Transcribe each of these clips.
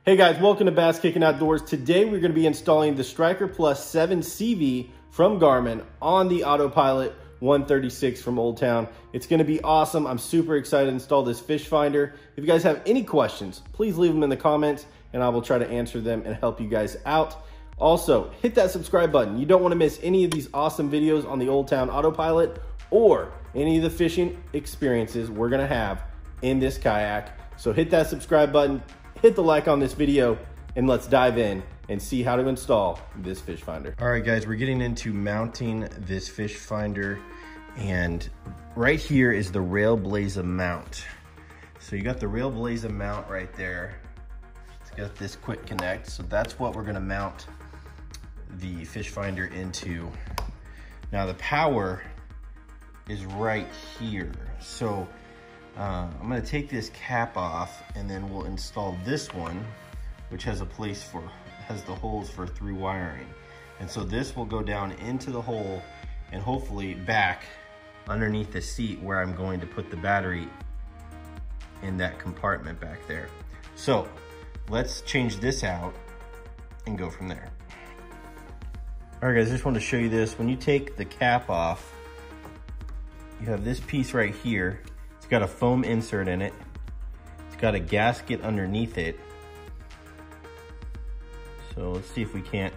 Hey guys, welcome to Bass Kicking Outdoors. Today we're going to be installing the Striker Plus 7 CV from Garmin on the Autopilot 136 from Old Town. It's going to be awesome. I'm super excited to install this fish finder. If you guys have any questions, please leave them in the comments and I will try to answer them and help you guys out. Also, hit that subscribe button. You don't want to miss any of these awesome videos on the Old Town Autopilot or any of the fishing experiences we're going to have in this kayak. So hit that subscribe button. Hit the like on this video and let's dive in and see how to install this fish finder. All right guys, we're getting into mounting this fish finder, and right here is the Trailblazer mount. So you got the Trailblazer mount right there. It's got this quick connect. So that's what we're gonna mount the fish finder into. Now the power is right here. So I'm gonna take this cap off and then we'll install this one, which has a place for, has the holes for through wiring. And so this will go down into the hole and hopefully back underneath the seat where I'm going to put the battery in that compartment back there. So let's change this out and go from there. All right guys, I just want to show you this. When you take the cap off, you have this piece right here. It's got a foam insert in it. It's got a gasket underneath it. So let's see if we can't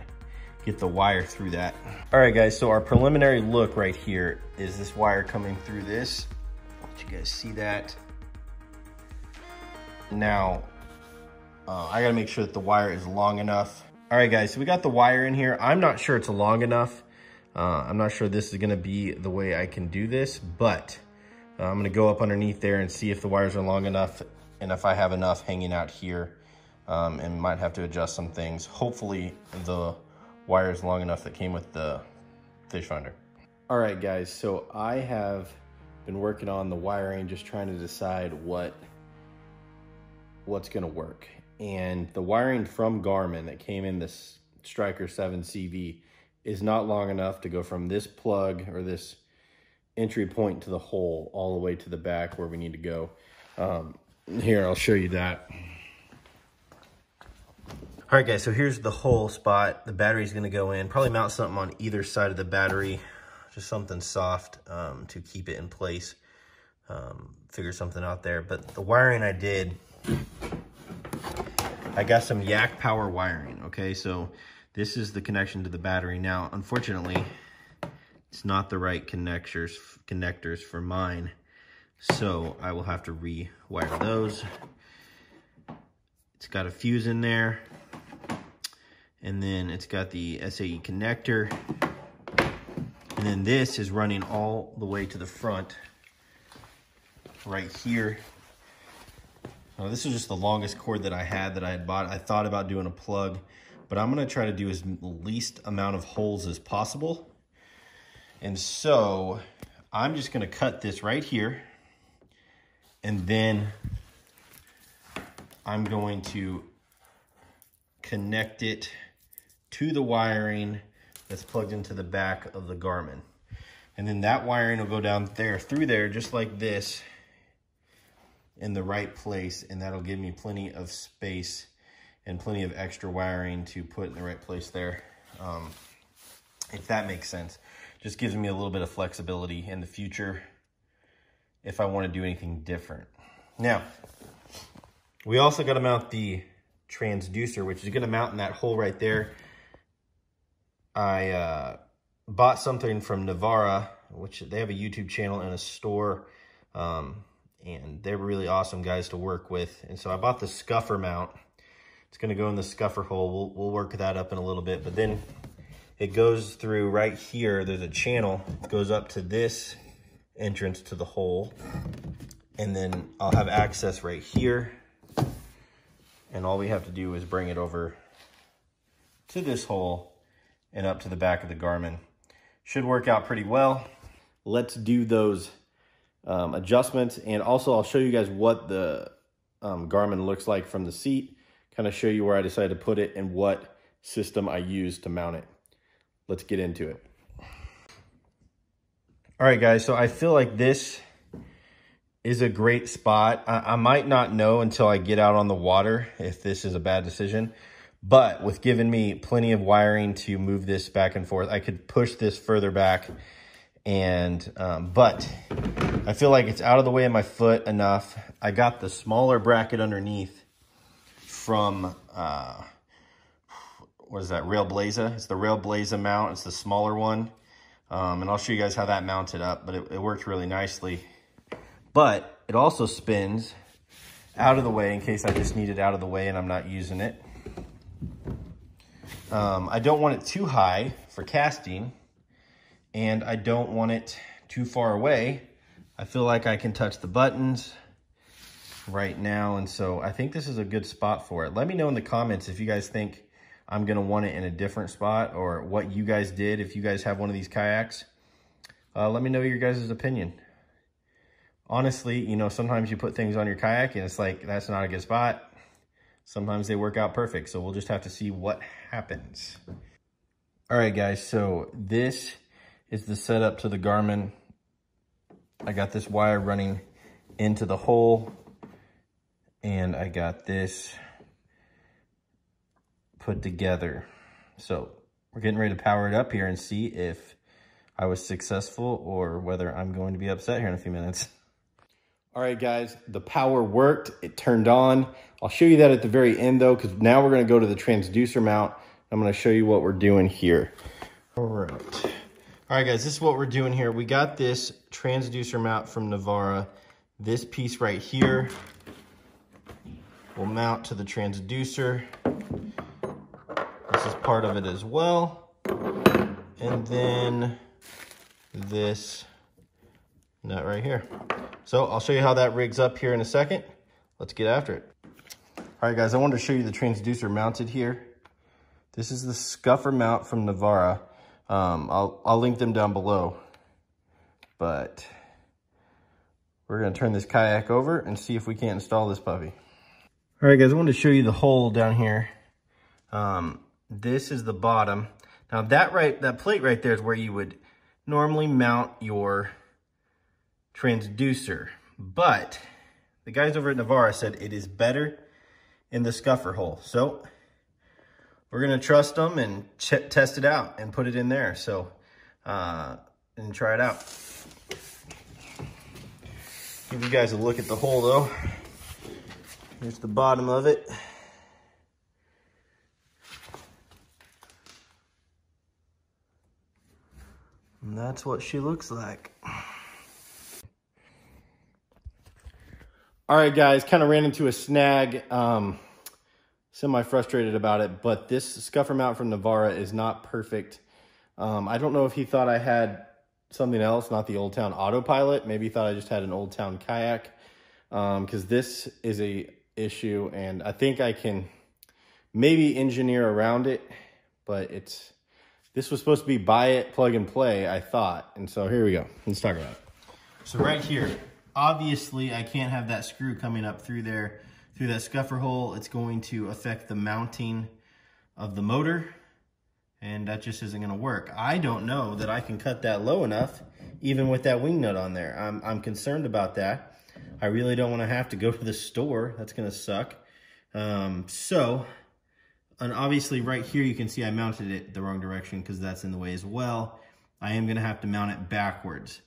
get the wire through that. All right guys, so our preliminary look right here is this wire coming through this. Let you guys see that. Now, I gotta make sure that the wire is long enough. All right guys, so we got the wire in here. I'm not sure it's long enough. I'm not sure this is gonna be the way I can do this, but I'm gonna go up underneath there and see if the wires are long enough and if I have enough hanging out here, and might have to adjust some things. Hopefully the wire is long enough that came with the fish finder. All right guys, so I have been working on the wiring, just trying to decide what's gonna work. And the wiring from Garmin that came in this Striker 7 CV is not long enough to go from this plug or this entry point to the hole all the way to the back where we need to go. Here, I'll show you that. All right guys, so here's the hole spot. The battery's gonna go in. Probably mount something on either side of the battery, just something soft to keep it in place. Figure something out there. But the wiring I did, I got some Yak Power wiring, okay? So this is the connection to the battery. Now, unfortunately, it's not the right connectors for mine, so I will have to rewire those. It's got a fuse in there, and then it's got the SAE connector, and then this is running all the way to the front right here. Now, this is just the longest cord that I had bought. I thought about doing a plug, but I'm gonna try to do as least amount of holes as possible. And so I'm just gonna cut this right here, and then I'm going to connect it to the wiring that's plugged into the back of the Garmin. And then that wiring will go down there, through there, just like this, in the right place, and that'll give me plenty of space and plenty of extra wiring to put in the right place there, if that makes sense. Just gives me a little bit of flexibility in the future if I want to do anything different. Now, we also got to mount the transducer, which is going to mount in that hole right there. I bought something from Navara, which they have a YouTube channel and a store, and they're really awesome guys to work with. And so I bought the Scuffer Mount. It's going to go in the scuffer hole. We'll work that up in a little bit, but then it goes through right here. There's a channel. It goes up to this entrance to the hole. And then I'll have access right here. And all we have to do is bring it over to this hole and up to the back of the Garmin. Should work out pretty well. Let's do those adjustments. And also I'll show you guys what the Garmin looks like from the seat. Kind of show you where I decided to put it and what system I use to mount it. Let's get into it. All right, guys, so I feel like this is a great spot. I might not know until I get out on the water if this is a bad decision, but with giving me plenty of wiring to move this back and forth, I could push this further back. And but I feel like it's out of the way of my foot enough. I got the smaller bracket underneath from what is that, Railblaza? It's the Railblaza mount. It's the smaller one, and I'll show you guys how that mounted up, but it worked really nicely. But it also spins out of the way in case I just need it out of the way and I'm not using it. I don't want it too high for casting, and I don't want it too far away. I feel like I can touch the buttons right now, and so I think this is a good spot for it. Let me know in the comments if you guys think I'm gonna want it in a different spot, or what you guys did if you guys have one of these kayaks. Let me know your guys' opinion. Honestly, you know, sometimes you put things on your kayak and it's like, that's not a good spot. Sometimes they work out perfect, so we'll just have to see what happens. All right, guys, so this is the setup to the Garmin. I got this wire running into the hole, and I got this put together. So we're getting ready to power it up here and see if I was successful or whether I'm going to be upset here in a few minutes. All right, guys, the power worked. It turned on. I'll show you that at the very end, though, because now we're going to go to the transducer mount. I'm going to show you what we're doing here. All right, guys, this is what we're doing here. We got this transducer mount from Navara. This piece right here will mount to the transducer. This is part of it as well. And then this nut right here. So I'll show you how that rigs up here in a second. Let's get after it. All right, guys, I wanted to show you the transducer mounted here. This is the Scuffer Mount from Navara. I'll link them down below. But we're gonna turn this kayak over and see if we can't install this puppy. All right, guys, I wanted to show you the hole down here. This is the bottom. Now that plate right there is where you would normally mount your transducer, but the guys over at Navara said it is better in the scuffer hole. So we're gonna trust them and test it out and put it in there. So, and try it out. Give you guys a look at the hole though. Here's the bottom of it. And that's what she looks like. All right, guys, kind of ran into a snag. Semi-frustrated about it, but this scuffer mount from Navara is not perfect. I don't know if he thought I had something else, not the Old Town Autopilot. Maybe he thought I just had an Old Town kayak, because this is a issue, and I think I can maybe engineer around it, but this was supposed to be buy it, plug and play, I thought. And so here we go. Let's talk about it. So right here, obviously I can't have that screw coming up through there, through that scuffer hole. It's going to affect the mounting of the motor, and that just isn't gonna work. I don't know that I can cut that low enough, even with that wing nut on there. I'm concerned about that. I really don't wanna have to go to the store. That's gonna suck. And obviously right here, you can see I mounted it the wrong direction because that's in the way as well. I am gonna have to mount it backwards.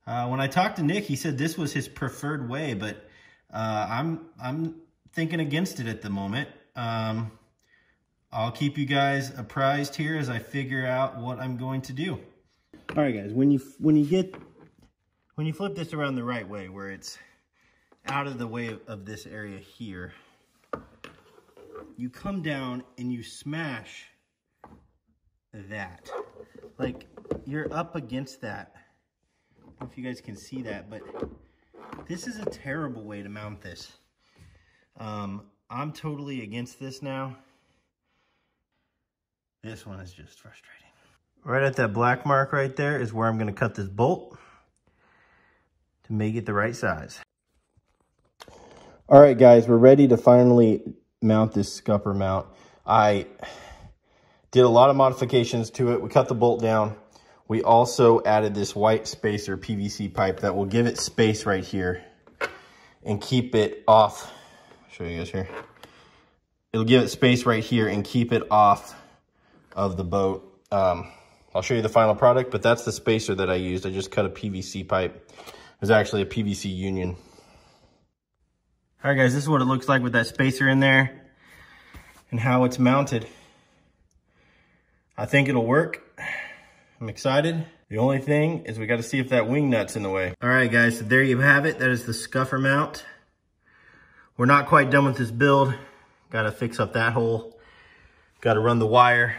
When I talked to Nick, he said this was his preferred way, but I'm thinking against it at the moment. I'll keep you guys apprised here as I figure out what I'm going to do. All right, guys, when you flip this around the right way, where it's out of the way of this area here, you come down and you smash that. Like, you're up against that. I don't know if you guys can see that, but this is a terrible way to mount this. I'm totally against this now. This one is just frustrating. Right at that black mark right there is where I'm gonna cut this bolt to make it the right size. All right, guys, we're ready to finally mount this scupper mount. I did a lot of modifications to it. We cut the bolt down. We also added this white spacer PVC pipe that will give it space right here. and keep it off. I'll show you guys here. It'll give it space right here and keep it off of the boat. I'll show you the final product, but that's the spacer that I used. I just cut a PVC pipe. It was actually a PVC union. All right, guys, this is what it looks like with that spacer in there and how it's mounted. I think it'll work. I'm excited. The only thing is we got to see if that wing nut's in the way. All right, guys, so there you have it. That is the Scuffer Mount. We're not quite done with this build. Got to fix up that hole. Got to run the wire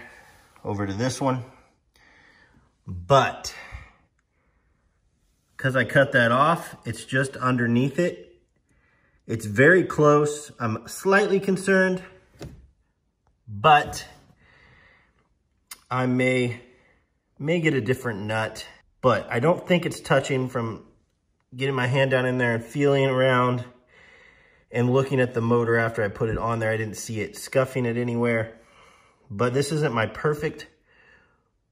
over to this one. But because I cut that off, it's just underneath it. It's very close. I'm slightly concerned, but I may get a different nut, but I don't think it's touching from getting my hand down in there and feeling around and looking at the motor after I put it on there. I didn't see it scuffing it anywhere, but this isn't my perfect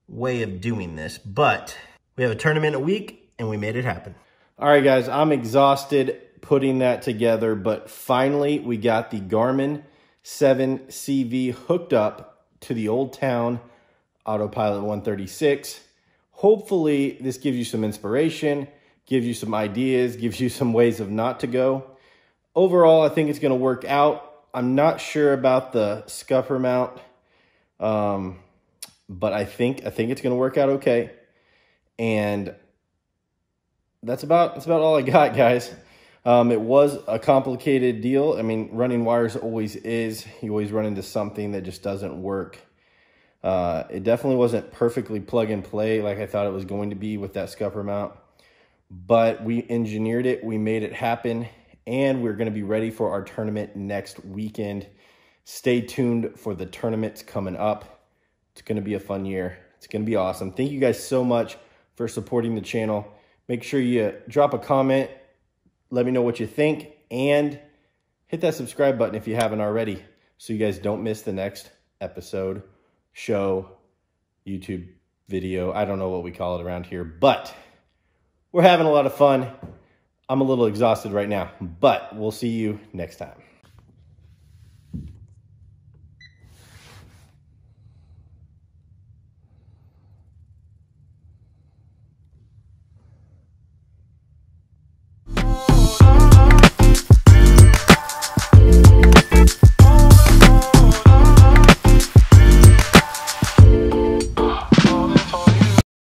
way of doing this, but we have a tournament in a week and we made it happen. All right, guys, I'm exhausted putting that together, but finally we got the Garmin 7CV hooked up to the Old Town Autopilot 136. Hopefully this gives you some inspiration, gives you some ideas, gives you some ways of not to go. Overall, I think it's going to work out. I'm not sure about the Scuffer Mount, but I think it's going to work out okay. And that's about all I got, guys. It was a complicated deal. I mean, running wires always is. You always run into something that just doesn't work. It definitely wasn't perfectly plug and play like I thought it was going to be with that Scuffer Mount, but we engineered it, we made it happen, and we're going to be ready for our tournament next weekend. Stay tuned for the tournaments coming up. It's going to be a fun year. It's going to be awesome. Thank you guys so much for supporting the channel. Make sure you drop a comment, let me know what you think, and hit that subscribe button if you haven't already so you guys don't miss the next episode, show, YouTube video. I don't know what we call it around here, but we're having a lot of fun. I'm a little exhausted right now, but we'll see you next time.